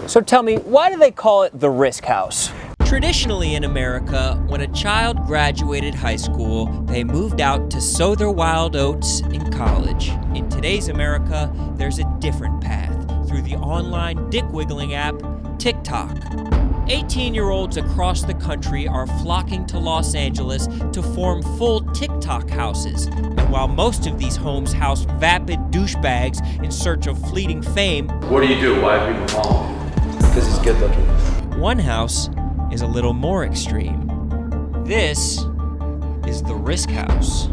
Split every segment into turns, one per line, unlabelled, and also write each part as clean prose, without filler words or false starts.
So tell me, why do they call it the Risk House?
Traditionally in America, when a child graduated high school, they moved out to sow their wild oats in college. In today's America, there's a different path through the online dick-wiggling app, TikTok. 18-year-olds across the country are flocking to Los Angeles to form full TikTok houses. And while most of these homes house vapid douchebags in search of fleeting fame,
what do you do? Why do people follow him?
Because he's good looking.
one house is a little more extreme. This is the Risk House.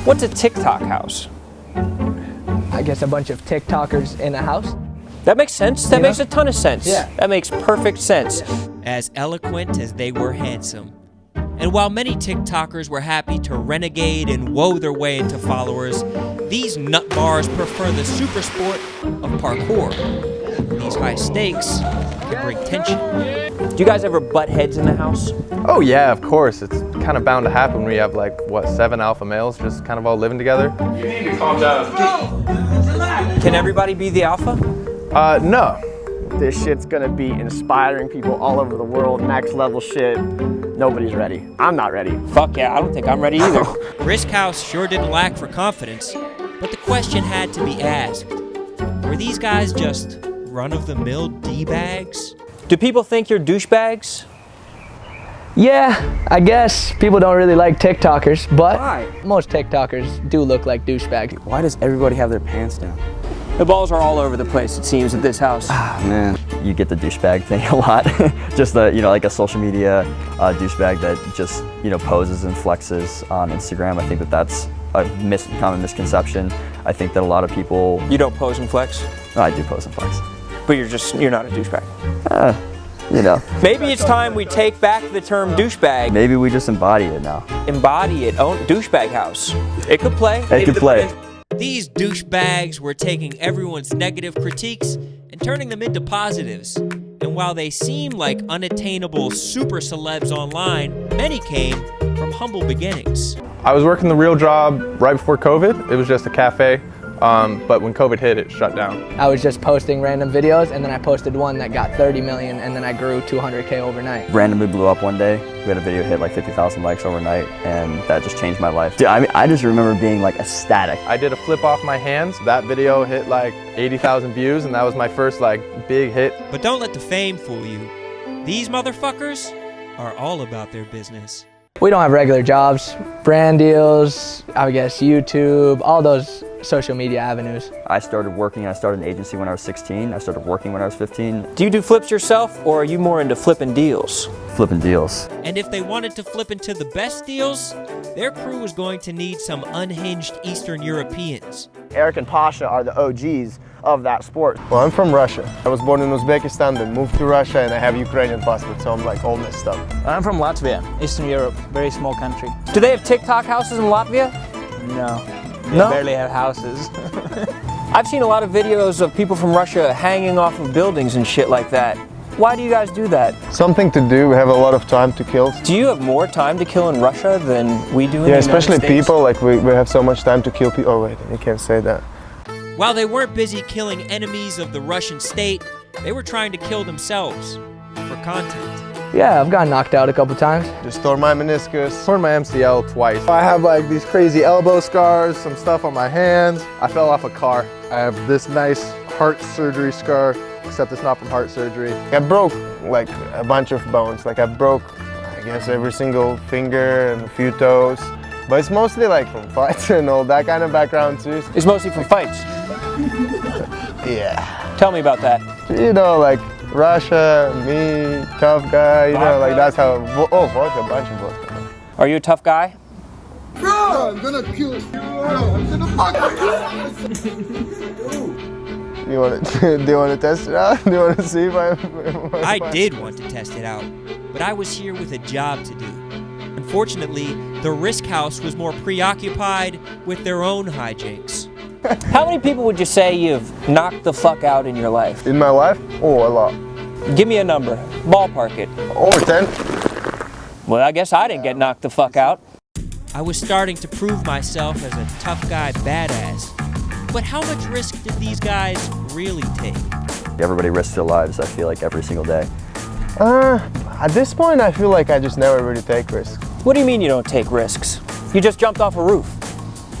What's a TikTok house?
I guess a bunch of TikTokers in a house.
That makes sense. That makes a ton of sense.
Yeah.
That makes perfect sense.
As eloquent as they were handsome. And while many TikTokers were happy to renegade and woe their way into followers, these nut bars prefer the super sport of parkour. These high stakes can bring tension.
Do you guys ever butt heads in the house?
Oh yeah, of course. It's kind of bound to happen when you have like, what, 7 alpha males just kind of all living together?
You need to calm down.
Can everybody be the alpha?
No.
This shit's gonna be inspiring people all over the world, next level shit. Nobody's ready. I'm not ready.
Fuck yeah, I don't think I'm ready either.
Risk House sure didn't lack for confidence, but the question had to be asked. Were these guys just run-of-the-mill D-bags?
Do people think you're douchebags?
Yeah, I guess people don't really like TikTokers, but
Why?
most TikTokers do look like douchebags.
Why does everybody have their pants down?
The balls are all over the place, it seems, at this house.
Man, you get the douchebag thing a lot. Just the, like a social media douchebag that just, poses and flexes on Instagram. I think that that's a common misconception. I think that a lot of people...
You don't pose and flex?
No, I do pose and flex.
But you're not a douchebag. Maybe it's time we take back the term douchebag.
Maybe we just embody it now.
Embody it. Own douchebag house. It could play.
It could play.
These douchebags were taking everyone's negative critiques and turning them into positives. And while they seem like unattainable super celebs online, many came from humble beginnings.
I was working the real job right before COVID. It was just a cafe. But when COVID hit, it shut down.
I was just posting random videos, and then I posted one that got 30 million, and then I grew 200K overnight.
Randomly blew up one day. We had a video hit like 50,000 likes overnight, and that just changed my life. Dude, I just remember being like ecstatic.
I did a flip off my hands. That video hit like 80,000 views, and that was my first like big hit.
But don't let the fame fool you. These motherfuckers are all about their business.
We don't have regular jobs, brand deals, I guess YouTube, all those social media avenues.
I started an agency when I was 16. I started working when I was 15.
Do you do flips yourself, or are you more into flipping deals?
Flipping deals.
And if they wanted to flip into the best deals, their crew was going to need some unhinged Eastern Europeans.
Eric and Pasha are the OGs of that sport.
Well, I'm from Russia. I was born in Uzbekistan, then moved to Russia, and I have Ukrainian passport, so I'm like all messed up.
I'm from Latvia, Eastern Europe, very small country.
Do they have TikTok houses in Latvia?
No, they
No?
barely have houses.
I've seen a lot of videos of people from Russia hanging off of buildings and shit like that. Why do you guys do that?
Something to do, we have a lot of time to kill.
Do you have more time to kill in Russia than we do in the
Yeah,
United
especially
States?
people, like we have so much time to kill people. Oh wait, you can't say that.
While they weren't busy killing enemies of the Russian state, they were trying to kill themselves for content.
Yeah, I've gotten knocked out a couple times.
Just tore my meniscus.
Tore my MCL twice. I have like these crazy elbow scars, some stuff on my hands. I fell off a car. I have this nice heart surgery scar, except it's not from heart surgery.
I broke like a bunch of bones. Like I broke, I guess, every single finger and a few toes. But it's mostly like from fights and all that kind of background too.
It's mostly from fights.
Yeah.
Tell me about that.
Like Russia, me, tough guy, like that's how, vodka, a bunch of vodka.
Are you a tough guy?
I'm gonna kill you. I'm gonna fuck you.
Do you want to test it out? Do you want to see if
I did want to test it out, but I was here with a job to do. Unfortunately, the Risk House was more preoccupied with their own hijinks.
How many people would you say you've knocked the fuck out in your life?
In my life? Oh, a lot.
Give me a number. Ballpark it.
Over 10.
Well, I guess I didn't get knocked the fuck out.
I was starting to prove myself as a tough guy badass. But how much risk did these guys really take?
Everybody risks their lives, I feel like, every single day.
At this point, I feel like I just never really take risks.
What do you mean you don't take risks? You just jumped off a roof.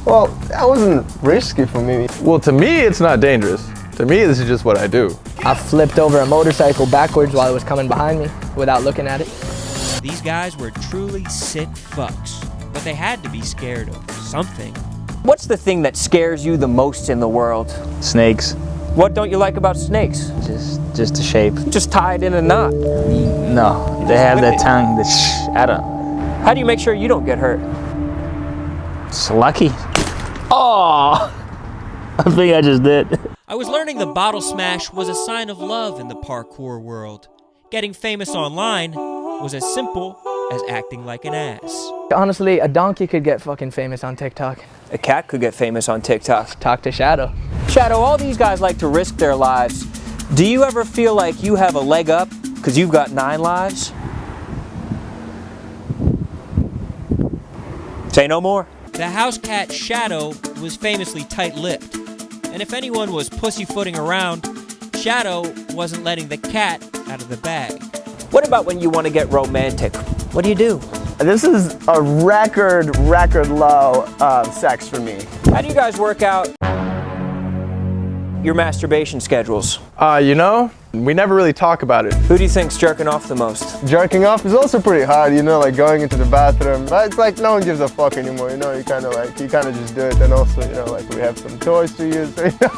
Well, that wasn't risky for me.
Well, to me, it's not dangerous. To me, this is just what I do.
I flipped over a motorcycle backwards while it was coming behind me without looking at it.
These guys were truly sick fucks, but they had to be scared of something.
What's the thing that scares you the most in the world?
Snakes.
What don't you like about snakes?
Just the shape.
Just tied in a knot.
No, they have that tongue that I don't.
How do you make sure you don't get hurt?
It's lucky. Oh, I think I just did.
I was learning the bottle smash was a sign of love in the parkour world. Getting famous online was as simple as acting like an ass.
Honestly, a donkey could get fucking famous on TikTok.
A cat could get famous on TikTok.
Talk to Shadow.
Shadow, all these guys like to risk their lives. Do you ever feel like you have a leg up because you've got 9 lives? Say no more.
The house cat Shadow was famously tight-lipped, and if anyone was pussyfooting around, Shadow wasn't letting the cat out of the bag.
What about when you want to get romantic? What do you do?
This is a record low of sex for me.
How do you guys work out your masturbation schedules?
You know, we never really talk about it.
Who do you think's jerking off the most?
Jerking off is also pretty hard, you know, like going into the bathroom. But it's like no one gives a fuck anymore, you know, you kind of just do it. And also, you know, like we have some toys to use, so, you know.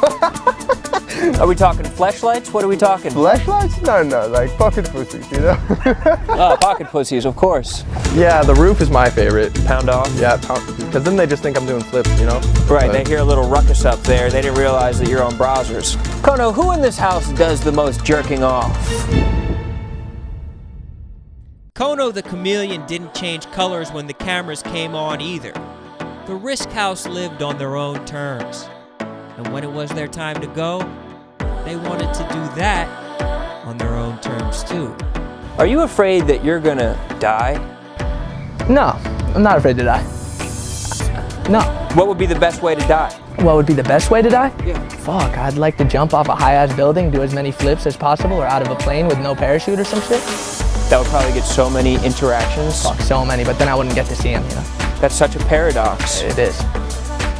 Are we talking fleshlights? What are we talking?
Flashlights? No, like pocket pussies, you know?
Pocket pussies, of course.
Yeah, the roof is my favorite.
Pound off?
Yeah, because then they just think I'm doing flips, you know?
Right,
But
they hear a little ruckus up there. They didn't realize that you're on browsers. Kono, who in this house does the most jerking off?
Kono the chameleon didn't change colors when the cameras came on either. The Risk House lived on their own terms. And when it was their time to go, they wanted to do that on their own terms too.
Are you afraid that you're gonna die?
No, I'm not afraid to die. No.
What would be the best way to die?
What would be the best way to die?
Yeah.
Fuck, I'd like to jump off a high-ass building, do as many flips as possible, or out of a plane with no parachute or some shit.
That would probably get so many interactions.
Fuck, so many, but then I wouldn't get to see them, you know?
That's such a paradox.
It is.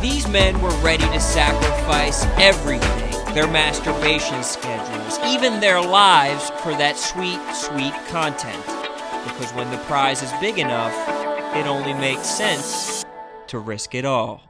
These men were ready to sacrifice everything, their masturbation schedules, even their lives for that sweet, sweet content. Because when the prize is big enough, it only makes sense to risk it all.